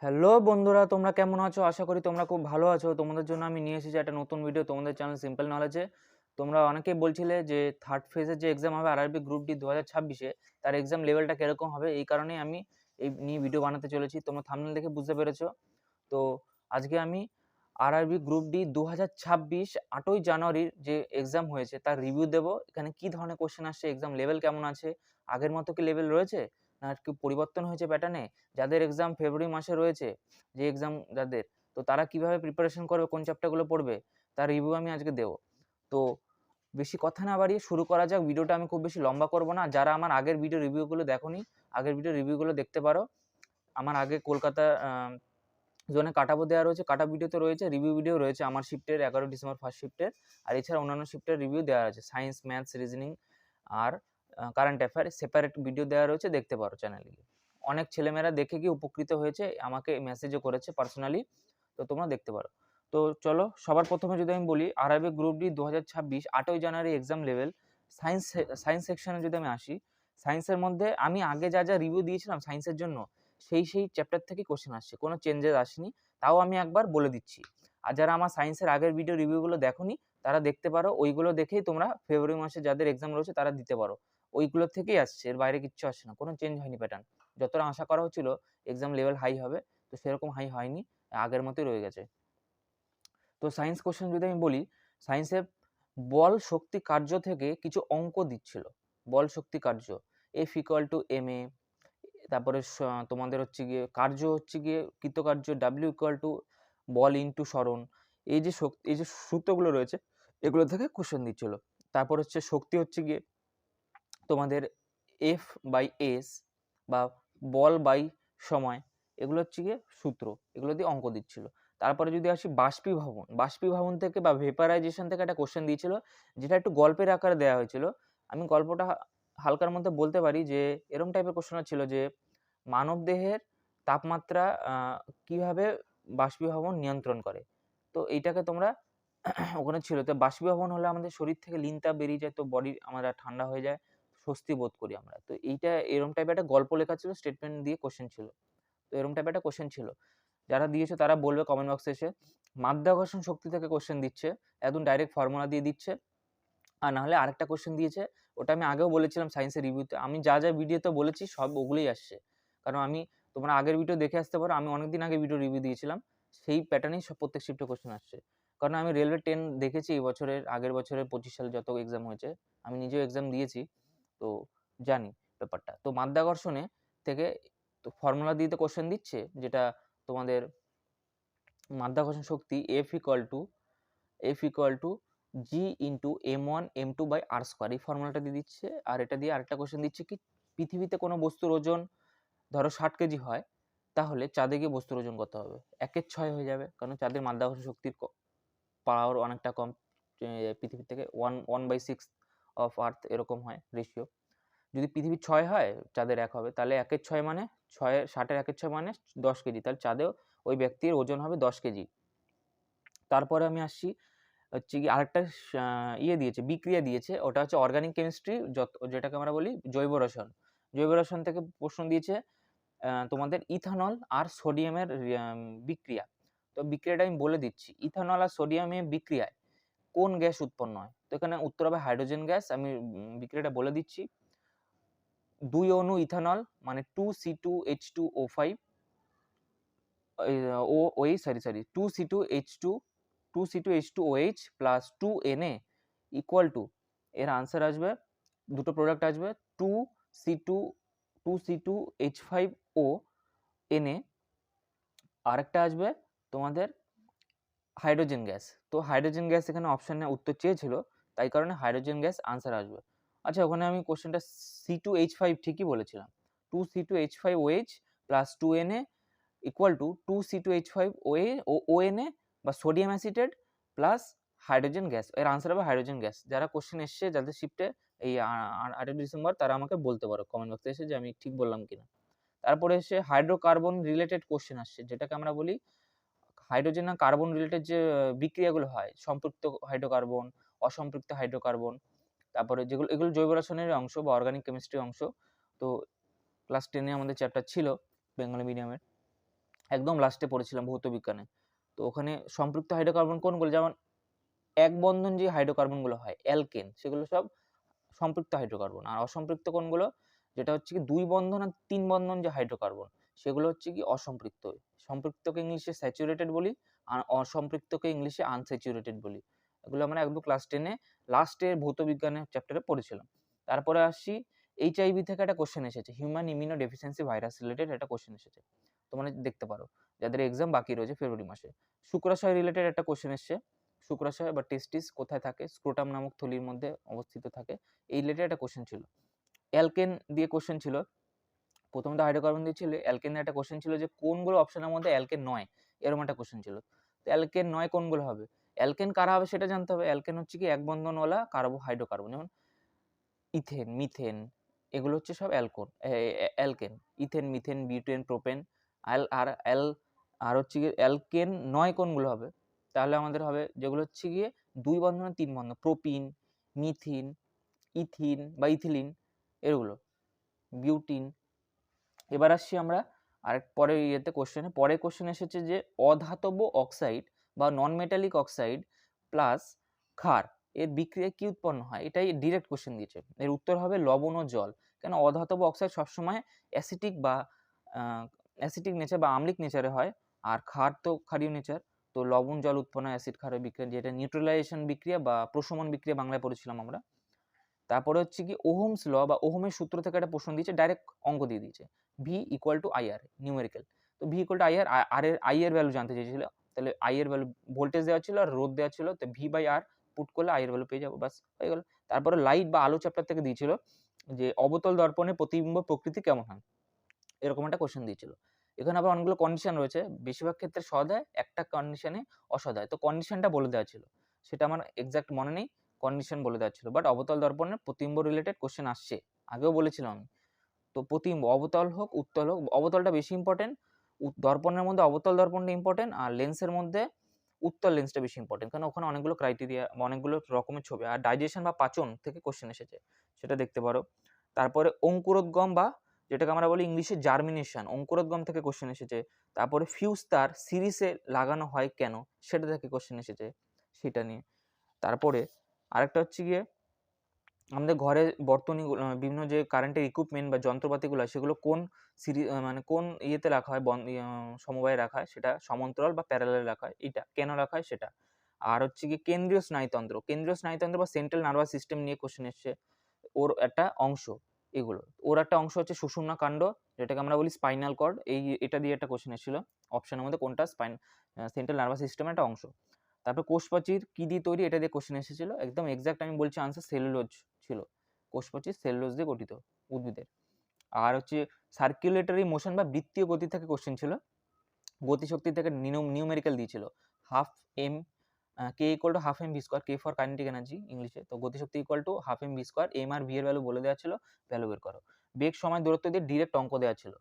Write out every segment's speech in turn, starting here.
Hello বন্ধুরা, তোমরা কেমন আছো? আশা করি তোমরা খুব ভালো আছো। তোমাদের জন্য আমি নিয়ে এসেছি একটা নতুন ভিডিও তোমাদের চ্যানেল সিম্পল নলেজে। তোমরা অনেকেই বলছিলে যে থার্ড ফেজের যে এক্সাম হবে আরআরবি গ্রুপ ডি 2026-এ, তার এক্সাম লেভেলটা কিরকম হবে। এই কারণেই আমি এই নিয়ে ভিডিও বানাতে চলেছি। তোমরা থাম্বনেল দেখে বুঝতে পেরেছো। তো আজকে আমি আরআরবি গ্রুপ ডি 2026 8ই জানুয়ারির যে এক্সাম হয়েছে তার রিভিউ দেবো। এখানে কি ধরনের কোশ্চেন আসছে, এক্সাম লেভেল কেমন আছে, আগের মতো কি লেভেল রয়েছে না কি পরিবর্তন হয়েছে প্যাটার্নে, যাদের এক্সাম ফেব্রুয়ারি মাসে রয়েছে, যে এক্সাম যাদের, তো তারা কিভাবে প্রিপারেশন করবে, কোন চ্যাপ্টারগুলো পড়বে, তার রিভিউ আমি আজকে দেবো। তো বেশি কথা না বাড়িয়ে শুরু করা যাক। ভিডিওটা আমি খুব বেশি লম্বা করব না। যারা আমার আগের ভিডিও রিভিউগুলো দেখোনি, আগের ভিডিও রিভিউগুলো দেখতে পারো। আমার আগে কলকাতা জোনে কাটাবো দেওয়া রয়েছে, কাটা ভিডিওতে রয়েছে, রিভিউ ভিডিও রয়েছে আমার শিফটের 11 ডিসেম্বর ফার্স্ট শিফটের। আর এছাড়া অন্যান্য শিফটের রিভিউ দেওয়া আছে, সায়েন্স, ম্যাথস, রিজনিং আর কারেন্ট অ্যাফেয়ার সেপারেট ভিডিও দেওয়া রয়েছে, দেখতে পারো চ্যানেলে গিয়ে। অনেক ছেলেমেয়েরা দেখে গিয়ে উপকৃত হয়েছে, আমাকে মেসেজও করেছে পার্সোনালি, তো তোমরা দেখতে পারো। তো চলো, সবার প্রথমে যদি আমি বলি আরআরবি গ্রুপ ডি 2026 8ই জানুয়ারি এক্সাম লেভেল। সায়েন্স সেকশনে যদি আমি আসি, সায়েন্সের মধ্যে আমি আগে যা যা রিভিউ দিয়েছিলাম সায়েন্সের জন্য, সেই চ্যাপ্টার থেকে কোশ্চেন আসছে, কোনো চেঞ্জেস আসেনি। তাও আমি একবার বলে দিচ্ছি। আর যারা আমার সায়েন্সের আগের ভিডিও রিভিউগুলো দেখোনি, তারা দেখতে পারো। ওইগুলো দেখেই তোমরা ফেব্রুয়ারি মাসে যাদের এক্সাম রয়েছে তারা দিতে পারো। ওইগুলো থেকেই আসছে, এর বাইরে কিচ্ছু আসছে না, কোনো চেঞ্জ হয়নি প্যাটার্ন। যতটা আশা করা হচ্ছিল এক্সাম লেভেল হাই হবে, তো সেরকম হাই হয়নি, আগের মতোই রয়ে গেছে। তো সায়েন্স কোশ্চেন যদি আমি বলি, সায়েন্সে বল শক্তি কার্য থেকে কিছু অঙ্ক দিচ্ছিল। বল শক্তি কার্য, F equal to M A, তারপরে তোমাদের হচ্ছে গিয়ে কার্য হচ্ছে গিয়ে কৃতকার্য, ডাব্লিউ ইকুয়াল টু বল ইনটু সরণ। এই যে শক্তি, এই যে সূত্রগুলো রয়েছে, এগুলো থেকে কোশ্চেন দিচ্ছিল। তারপর হচ্ছে শক্তি হচ্ছে গিয়ে তোমাদের এফ বাই এস বা বল বাই সময়, এগুলো হচ্ছে গিয়ে সূত্র, এগুলো দিয়ে অঙ্ক দিচ্ছিল। তারপরে যদি আসি বাষ্পীভবন, বাষ্পীভবন থেকে বা ভেপারাইজেশন থেকে একটা কোশ্চেন দিয়েছিল, যেটা একটু গল্পের আকারে দেওয়া হয়েছিল। আমি গল্পটা হালকার মধ্যে বলতে পারি যে এরম টাইপের কোশ্চেন ছিল যে মানবদেহের তাপমাত্রা কিভাবে বাষ্পীভবন নিয়ন্ত্রণ করে। তো এইটাকে তোমরা ওখানে ছিল। তো বাষ্পীভবন হলে আমাদের শরীর থেকে লিন তাপ বেরিয়ে যায়, তো বডি আমরা ঠান্ডা হয়ে যায়, স্বস্তি বোধ করি আমরা। তো এইটা এরম টাইপের একটা গল্প লেখা ছিল, স্টেটমেন্ট দিয়ে কোশ্চেন ছিল। তো এরম টাইপের একটা কোশ্চেন ছিল। যারা দিয়েছে তারা বলবে কমেন্ট বক্সে এসে। মাধ্যাকর্ষণ শক্তি থেকে কোশ্চেন দিচ্ছে, একদম ডাইরেক্ট ফর্মুলা দিয়ে দিচ্ছে। আর নাহলে আরেকটা কোশ্চেন দিয়েছে, ওটা আমি আগেও বলেছিলাম সায়েন্সের রিভিউতে। আমি যা যা ভিডিওতে বলেছি সব ওগুলোই আসছে, কারণ আমি, তোমরা আগের ভিডিও দেখে আসতে পারো, আমি অনেকদিন আগে ভিডিও রিভিউ দিয়েছিলাম। সেই প্যাটার্নেই সব প্রত্যেক শিফটে কোশ্চেন আসছে। কারণ আমি রেলওয়ে 10 দেখেছি এই বছরের, আগের বছরের 25 সালে যত এক্সাম হয়েছে, আমি নিজেও এক্সাম দিয়েছি, তো জানি ব্যাপারটা। তো মাধ্যাকর্ষণে থেকে তো ফর্মুলা দিয়ে তো কোশ্চেন দিচ্ছে, যেটা তোমাদের মাধ্যাকর্ষণ শক্তি F=G into M1 M2 by R square, এই ফর্মুলাটা দিয়ে দিচ্ছে। আর এটা দিয়ে আরেকটা কোশ্চেন দিচ্ছে কি, পৃথিবীতে কোনো বস্তুর ওজন ধরো 60 কেজি হয়, তাহলে চাঁদে গিয়ে বস্তুর ওজন কত হবে? 1/6 হয়ে যাবে, কারণ চাঁদের মাধ্যাকর্ষণ শক্তির পাওয়ার অনেকটা কম পৃথিবীর থেকে, 1/6 অফ আর্থ এরকম হয় রেশিও। যদি পৃথিবীর 6 হয়, চাঁদের 1 হবে, তাহলে 1/6 মানে 60-এর 1/6 মানে 10 কেজি, তাহলে চাঁদেও ওই ব্যক্তির ওজন হবে 10 কেজি। তারপরে আমি আসছি হচ্ছে কি আরেকটা ইয়ে দিয়েছে, বিক্রিয়া দিয়েছে, ওটা হচ্ছে অর্গানিক কেমিস্ট্রি, যেটাকে আমরা বলি জৈব রসায়ন। জৈব রসায়ন থেকে প্রশ্ন দিয়েছে তোমাদের ইথানল আর সোডিয়ামের বিক্রিয়া। তো বিক্রিয়াটা আমি বলে দিচ্ছি, ইথানল আর সোডিয়ামের বিক্রিয়ায় কোন গ্যাস উৎপন্ন হয়? তো এখানে উত্তর হবে হাইড্রোজেন গ্যাস। আমি বিক্রিয়াটা বলে দিচ্ছি। 2 অণু ইথানল মানে 2C2H2O5 2C2H2OH plus 2Na equal to, এর আনসার আসবে, দুটো প্রোডাক্ট আসবে 2C2 2C2H5O Na, আরেকটা আসবে তোমাদের হাইড্রোজেন গ্যাস। তো হাইড্রোজেন গ্যাস এখানে অপশানে উত্তর চেয়েছিল, তাই কারণে হাইড্রোজেন গ্যাস আনসার আসবে। আচ্ছা, ওখানে আমি কোশ্চেনটা C2H5 ঠিকই বলেছিলাম, 2C2H5OH plus 2Na equal to 2C2H5ONA বা sodium acetate plus hydrogen gas, এর আনসার হবে হাইড্রোজেন গ্যাস। যারা কোশ্চেন এসছে যাদের শিফটে এই 8 ডিসেম্বর, তারা আমাকে বলতে পারো কমেন্ট বক্সে এসে যে আমি ঠিক বললাম কিনা। তারপরে এসে হাইড্রোকার্বন রিলেটেড কোশ্চেন আসছে, যেটাকে আমরা বলি হাইড্রোজেন আর কার্বন রিলেটেড যে বিক্রিয়াগুলো হয়, সম্পৃক্ত হাইড্রোকার্বন, অসম্পৃক্ত হাইড্রোকার্বন, তারপরে যেগুলো, এগুলো জৈব রসায়নের অংশ বা অর্গানিক কেমিস্ট্রির অংশ। তো ক্লাস 10-এ আমাদের চ্যাপ্টার ছিল বেঙ্গলি মিডিয়ামের। একদম লাস্টে পড়েছিলাম ভৌত বিজ্ঞানে। তো ওখানে সম্পৃক্ত হাইড্রোকার্বন কোনগুলো, যেমন এক বন্ধন যে হাইড্রোকার্বনগুলো হয় অ্যালকেন, সেগুলো সব সম্পৃক্ত হাইড্রোকার্বন। আর অসম্পৃক্ত কোনগুলো, যেটা হচ্ছে কি 2 বন্ধন আর 3 বন্ধন যে হাইড্রোকার্বন, সেগুলো হচ্ছে কি অসম্পৃক্ত। সম্পৃক্তকে ইংলিশে স্যাচুরেটেড বলি, আর অসম্পৃক্তকে ইংলিশে আনস্যাচুরেটেড বলি। এগুলো আমরা একদম ক্লাস 10 এ লাস্টের ভৌত বিজ্ঞানের চ্যাপ্টারে পড়েছিলাম। তারপরে আসছি, এইচআইভি থেকে একটা কোশ্চেন এসেছে, human immuno deficiency virus related একটা কোশ্চেন এসেছে, তোমরা দেখতে পারো যাদের এক্সাম বাকি রয়েছে ফেব্রুয়ারি মাসে। শুক্রাশয় রিলেটেড একটা কোশ্চেন এসেছে, শুক্রাশয় বা টেস্টিস কোথায় থাকে, স্ক্রোটাম নামক থলির মধ্যে অবস্থিত থাকে, এই রিলেটেড একটা কোশ্চেন ছিল। অ্যালকেন দিয়ে কোশ্চেন ছিল, প্রথমত হাইড্রোকার্বন দিয়ে ছিল, অ্যালকেনের একটা কোশ্চেন ছিল যে কোনগুলো অপশনের মধ্যে অ্যালকেন নয়, এরকম একটা কোশ্চেন ছিল। তো অ্যালকেন নয় কোনগুলো হবে, অ্যালকেন কারা হবে সেটা জানতে হবে। অ্যালকেন হচ্ছে কি এক বন্ধনওয়ালা হাইড্রোকার্বন, যেমন ইথেন, মিথেন, এগুলো হচ্ছে সব alkene. Ethane, methane, butane, propane. আর হচ্ছে গিয়ে অ্যালকেন নয় কোনগুলো হবে, তাহলে আমাদের হবে যেগুলো হচ্ছে গিয়ে 2 বন্ধন 3 বন্ধন, প্রোপিন, মিথিন, ইথিন বা ইথিলিন, এগুলো, বিউটিন। এবার আসছি আমরা আরেক পরের ইয়েতে কোশ্চেনে। পরের কোশ্চেন এসেছে যে অধাতব অক্সাইড বা নন মেটালিক অক্সাইড প্লাস ক্ষার এর বিক্রিয়ায় কি উৎপন্ন হয়, এটাই ডিরেক্ট কোশ্চেন দিয়েছে। এর উত্তর হবে লবণ ও জল। কেন অধাতব অক্সাইড সবসময় অ্যাসিটিক বা অ্যাসিটিক নেচার বা আম্লিক নেচারে হয়, আর ক্ষার তো ক্ষারীয় নেচার। তো লবণ জল উৎপন্ন অ্যাসিড ক্ষারের বিক্রিয়া, যেটা নিউট্রালাইজেশন বিক্রিয়া বা প্রশমন বিক্রিয়া বাংলায় পড়েছিলাম আমরা। তারপরে হচ্ছে কি ওহমস ল বা ওহমের সূত্র থেকে একটা প্রশ্ন দিয়েছে, ডাইরেক্ট অঙ্ক দিয়ে দিয়েছে, V equal to I R numerical. তো V equal to I R, R এর আই এর ভ্যালু জানতে চেয়েছিল, তাহলে আই এর ভ্যালু ভোল্টেজ দেওয়া ছিল আর রোধ দেওয়া ছিল, তো ভি বাই আর পুট করলে আই এর ভ্যালু পেয়ে যাবো, বাস হয়ে গেল। তারপরে লাইট বা আলো চ্যাপ্টার থেকে দিয়েছিল যে অবতল দর্পণের প্রতিবিম্ব প্রকৃতি কেমন হয়, এরকম একটা কোশ্চেন দিয়েছিল। এখানে আবার অনেকগুলো কন্ডিশন রয়েছে, বেশিরভাগ ক্ষেত্রে সৎ হয়, একটা কন্ডিশনে অসৎ হয়। তো কন্ডিশনটা বলে দেওয়া ছিল, সেটা আমার এক্সাক্ট মনে নেই, কন্ডিশন বলে দেওয়া ছিল। বাট অবতল দর্পণের প্রতিবিম্ব রিলেটেড কোশ্চেন আসছে, আগেও বলেছিলাম আমি। তো প্রতিবিম্ব অবতল হোক উত্তল হোক, অবতলটা বেশি ইম্পর্টেন্ট, দর্পণের মধ্যে অবতল দর্পণটা ইম্পর্টেন্ট, আর লেন্সের মধ্যে উত্তল লেন্সটা বেশি ইম্পর্টেন্ট, কারণ ওখানে অনেকগুলো ক্রাইটেরিয়া বা অনেকগুলো রকমের ছবি। আর ডাইজেশন বা পাচন থেকে কোশ্চেন এসেছে, সেটা দেখতে পারো। তারপরে অঙ্কুরোদ্গম বা যেটাকে আমরা বলি ইংলিশে জার্মিনেশন, অঙ্কুরোদ্গম থেকে কোশ্চেন এসেছে। তারপরে ফিউজ তার সিরিজে লাগানো হয় কেন, সেটা থেকে কোশ্চেন এসেছে, সেটা নিয়ে। তারপরে আরেকটা হচ্ছে গিয়ে আমাদের ঘরে বর্তনী, বিভিন্ন যে কারেন্টের ইকুইপমেন্ট বা যন্ত্রপাতিগুলো হয়, সেগুলো কোন মানে কোন ইয়েতে রাখা হয়, সমবায়ে রাখা হয়, সেটা সমান্তরাল বা প্যারালালে রাখা হয়, এটা কেন রাখা হয় সেটা। আর হচ্ছে কি কেন্দ্রীয় স্নায়ুতন্ত্র বা সেন্ট্রাল নার্ভাস সিস্টেম নিয়ে কোশ্চেন এসছে, ওর একটা অংশ। এগুলো ওর একটা অংশ হচ্ছে সুষুম্না কাণ্ড, যেটাকে আমরা বলি স্পাইনাল কর্ড, এটা দিয়ে একটা কোশ্চেন এসেছিল অপশনের মধ্যে, কোনটা সেন্ট্রাল নার্ভাস সিস্টেমের একটা অংশ। তারপর কোষপ্রাচীর কি দিয়ে তৈরি, এটা দিয়ে কোশ্চেন এসেছিল, একদম এক্সাক্ট আমি বলছি আনসার, সেলুলোজ ছিল। কোষপ্রাচীর সেলুলোজ দিয়ে গঠিত উদ্ভিদের। আর হচ্ছে সার্কুলেটরি মোশন বা বৃত্তীয় গতি থেকে কোশ্চেন ছিল, গতিশক্তি থেকে নিউমেরিক্যাল দিয়েছিল, half M K equal to half M V square, K for kinetic energy ইংলিশে, তো গতিশক্তি equal to half M V square, M আর ভি এর ভ্যালু বলে দেওয়া ছিল, ভ্যালু বের করো। বেগ সময় দূরত্ব দিয়ে ডিরেক্ট অঙ্ক দেওয়া ছিল,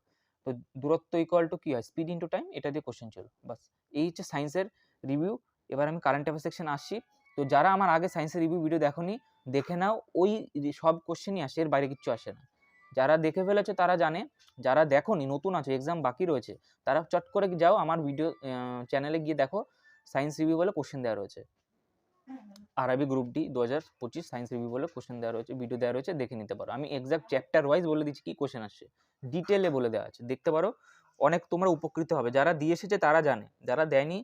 তো দূরত্ব ইকুয়াল টু কি হয়, স্পিড ইন্টু টাইম, এটা দিয়ে কোশ্চেন ছিল, বাস। এই হচ্ছে সায়েন্সের রিভিউ। এবার আমি কারেন্ট অ্যাফেয়ার সেকশন আসছি। তো যারা আমার আগে সায়েন্সের রিভিউ ভিডিও দেখোনি, দেখে নাও, ওই সব কোশ্চেনই আসে, এর বাইরে কিচ্ছু আসে না। যারা দেখে ফেলেছে তারা জানে, যারা দেখোনি, নতুন আছে, এক্সাম বাকি রয়েছে, তারা চট করে যাও আমার ভিডিও চ্যানেলে গিয়ে দেখো, সায়েন্স রিভিউ বলে কোশ্চেন দেওয়া রয়েছে, RRB group D 2025 science review বলে কোশ্চেন দেওয়া রয়েছে, ভিডিও দেওয়া রয়েছে, দেখে নিতে পারো। আমি এক্সাক্ট চ্যাপ্টার ওয়াইজ বলে দিচ্ছি কি কোশ্চেন আসছে, ডিটেলে বলে দেওয়া আছে, দেখতে পারো, অনেক তোমরা উপকৃত হবে। যারা দিয়ে এসেছে তারা জানে, যারা দেয়নি,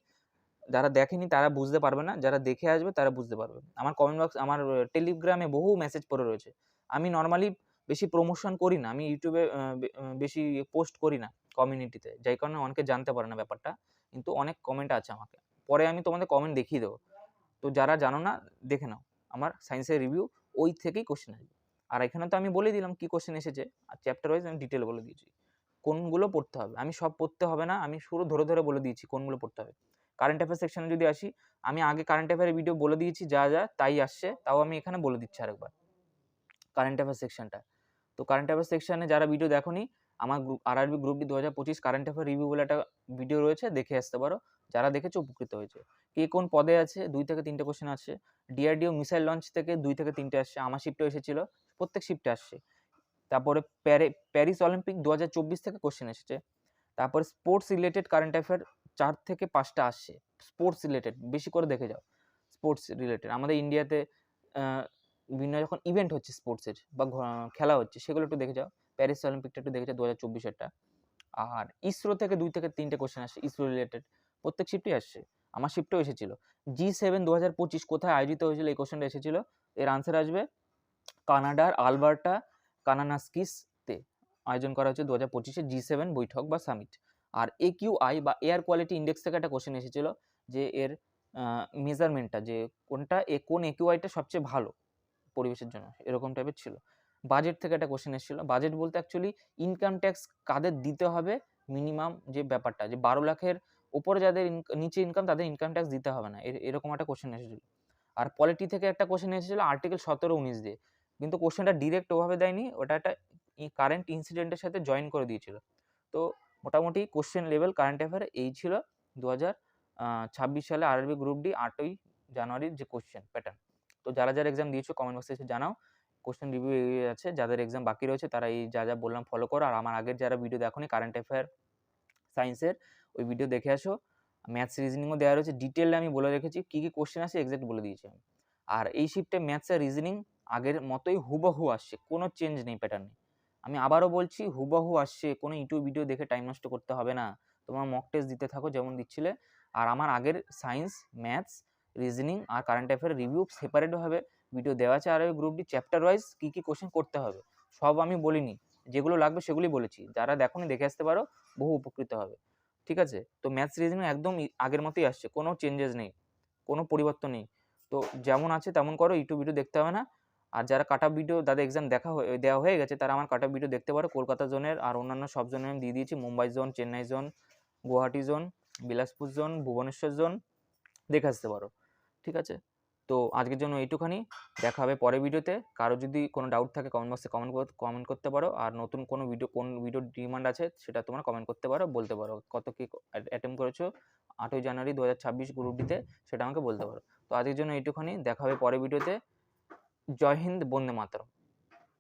যারা দেখেনি তারা বুঝতে পারবে না, যারা দেখে আসবে তারা বুঝতে পারবে। আমার কমেন্ট বক্স, আমার টেলিগ্রামে বহু মেসেজ পড়ে রয়েছে। আমি নর্মালি বেশি প্রমোশন করি না, আমি ইউটিউবে বেশি পোস্ট করি না কমিউনিটিতে, যাই কারণে অনেকে জানতে পারে না ব্যাপারটা, কিন্তু অনেক কমেন্ট আছে আমাকে, পরে আমি তোমাদের কমেন্ট দেখিয়ে দেবো। তো যারা জানো না দেখে নাও, আমার সায়েন্সের রিভিউ ওই থেকেই কোশ্চেন আসবে। আর এখানে তো আমি বলে দিলাম কি কোশ্চেন এসেছে, আর চ্যাপ্টার ওয়াইজ আমি ডিটেল বলে দিয়েছি কোনগুলো পড়তে হবে। আমি সব পড়তে হবে না, আমি শুরু ধরে ধরে বলে দিয়েছি কোনগুলো পড়তে হবে। কারেন্ট অ্যাফেয়ার সেকশনে যদি আসি, আমি আগে কারেন্ট অ্যাফেয়ারের ভিডিও বলে দিয়েছি, যা যা তাই আসছে, তাও আমি এখানে বলে দিচ্ছি আরেকবার কারেন্ট অ্যাফেয়ার সেকশনটা। তো কারেন্ট অ্যাফেয়ার সেকশনে যারা ভিডিও দেখোনি, আমার RRB group D 2025 current affair review বলে একটা ভিডিও রয়েছে, দেখে আসতে পারো, যারা দেখেছো উপকৃত হয়েছে। কে কোন পদে আছে, 2 থেকে 3টে কোশ্চেন আছে। ডিআরডিও মিসাইল লঞ্চ থেকে 2 থেকে 3টে আসছে, আমার শিফটেও এসেছিল, প্রত্যেক শিফটে আসছে। তারপরে প্যারিস অলিম্পিক 2024 থেকে কোশ্চেন এসেছে। তারপরে স্পোর্টস রিলেটেড কারেন্ট অ্যাফেয়ার 4 থেকে 5টা আসছে, স্পোর্টস রিলেটেড, বেশি করে দেখে যাও। স্পোর্টস রিলেটেড আমাদের ইন্ডিয়াতে বিভিন্ন যখন ইভেন্ট হচ্ছে স্পোর্টসের বা খেলা হচ্ছে, সেগুলো একটু দেখে যাও। প্যারিস অলিম্পিকটা একটু দেখে যাও 2024-এরটা। আর ইসরো থেকে 2 থেকে 3টে কোশ্চেন আসছে ইসরো রিলেটেড, প্রত্যেক শিফটে আসছে, আমার শিফটেও এসেছিল। G7 2025 কোথায় আয়োজিত হয়েছিল, এই কোশ্চেনটা এসেছিল। এর আনসার আসবে কানাডার আলবার্টা কানানাস্কিসতে আয়োজন করা হচ্ছে 2025-এ G7 বৈঠক বা সামিট। আর AQI বা এয়ার কোয়ালিটি ইন্ডেক্স থেকে একটা কোশ্চেন এসেছিল যে এর মেজারমেন্টটা, যে কোনটা কোন AQI-টা সবচেয়ে ভালো পরিবেশের জন্য, এরকম টাইপের ছিল। বাজেট থেকে একটা কোশ্চেন এসেছিল। বাজেট বলতে অ্যাকচুয়ালি ইনকাম ট্যাক্স কাদের দিতে হবে, মিনিমাম যে ব্যাপারটা, যে 12 লাখের উপরে যাদের নিচে ইনকাম, তাদের ইনকাম ট্যাক্স দিতে হবে না, এরকম একটা কোশ্চেন এসেছিল। আর পলিটি থেকে একটা কোশ্চেন এসেছিল আর্টিকেল 17-19 দিয়ে, কিন্তু কোশ্চেনটা ডিরেক্ট ওভাবে দেয়নি, ওটা একটা কারেন্ট ইনসিডেন্টের সাথে জয়েন করে দিয়েছিল। তো মোটামুটি কোশ্চেন লেভেল কারেন্ট অ্যাফেয়ার এই ছিল 2026 সালে আরআরবি গ্রুপ ডি 8ই জানুয়ারির যে কোশ্চেন প্যাটার্ন। তো যারা যারা এক্সাম দিয়েছো কমেন্ট বক্সে এসে জানাও। কোশ্চেন রিভিউ এগিয়ে আছে, যাদের এক্সাম বাকি রয়েছে তারা এই যা যা বললাম ফলো করো। আর আমার আগের যারা ভিডিও দেখোনি কারেন্ট অ্যাফেয়ার সায়েন্সের, ওই ভিডিও দেখে আসো। ম্যাথস রিজনিংও দেওয়া রয়েছে, ডিটেলে আমি বলে রেখেছি কী কী কোশ্চেন আসে, এক্সাক্ট বলে দিয়েছি আমি। আর এই শিফটে ম্যাথস আর রিজনিং আগের মতোই হুবহু আসছে, কোনো চেঞ্জ নেই প্যাটার্নে। আমি আবারও বলছি হুবহু আসছে, কোনো ইউটিউব ভিডিও দেখে টাইম নষ্ট করতে হবে না। তোমার মক টেস্ট দিতে থাকো যেমন দিচ্ছিলে। আর আমার আগের সায়েন্স, ম্যাথস, রিজনিং আর কারেন্ট অ্যাফেয়ার রিভিউ সেপারেটভাবে ভিডিও দেওয়া আছে। আর ওই গ্রুপ ডি চ্যাপ্টার ওয়াইজ কী কী কোশ্চেন করতে হবে সব আমি বলিনি, যেগুলো লাগবে সেগুলি বলেছি। যারা দেখোনি দেখে আসতে পারো, বহু উপকৃত হবে। ঠিক আছে? তো ম্যাথস রিজনিং একদম আগের মতোই আসছে, কোনো চেঞ্জেস নেই, কোনো পরিবর্তন নেই। তো যেমন আছে তেমন করো, ইউটিউব ভিডিও দেখতে হবে না। আর যারা কাট অফ ভিডিও যাদের এক্সাম দেওয়া হয়ে গেছে, তারা আমার কাট অফ ভিডিও দেখতে পারো। কলকাতা জোনের আর অন্যান্য সব জোনে আমি দিয়ে দিয়েছি, Mumbai zone, Chennai zone, Guwahati zone, Bilaspur zone, Bhubaneswar zone, দেখে আসতে পারো। ঠিক আছে? তো আজকের জন্য এইটুখানি, দেখা হবে পরের ভিডিওতে। কারো যদি কোনো ডাউট থাকে কমেন্ট বক্সে কমেন্ট করতে পারো। আর নতুন কোনো ভিডিও, কোন ভিডিওর ডিমান্ড আছে সেটা তোমরা কমেন্ট করতে পারো, বলতে পারো কত কী অ্যাটেম্প করেছো 8ই জানুয়ারি 2026 গ্রুপ ডিতে, সেটা আমাকে বলতে পারো। তো আজকের জন্য এইটুখানি, দেখা হবে পরের ভিডিওতে। জয় হিন্দ, বন্দে মাতরম।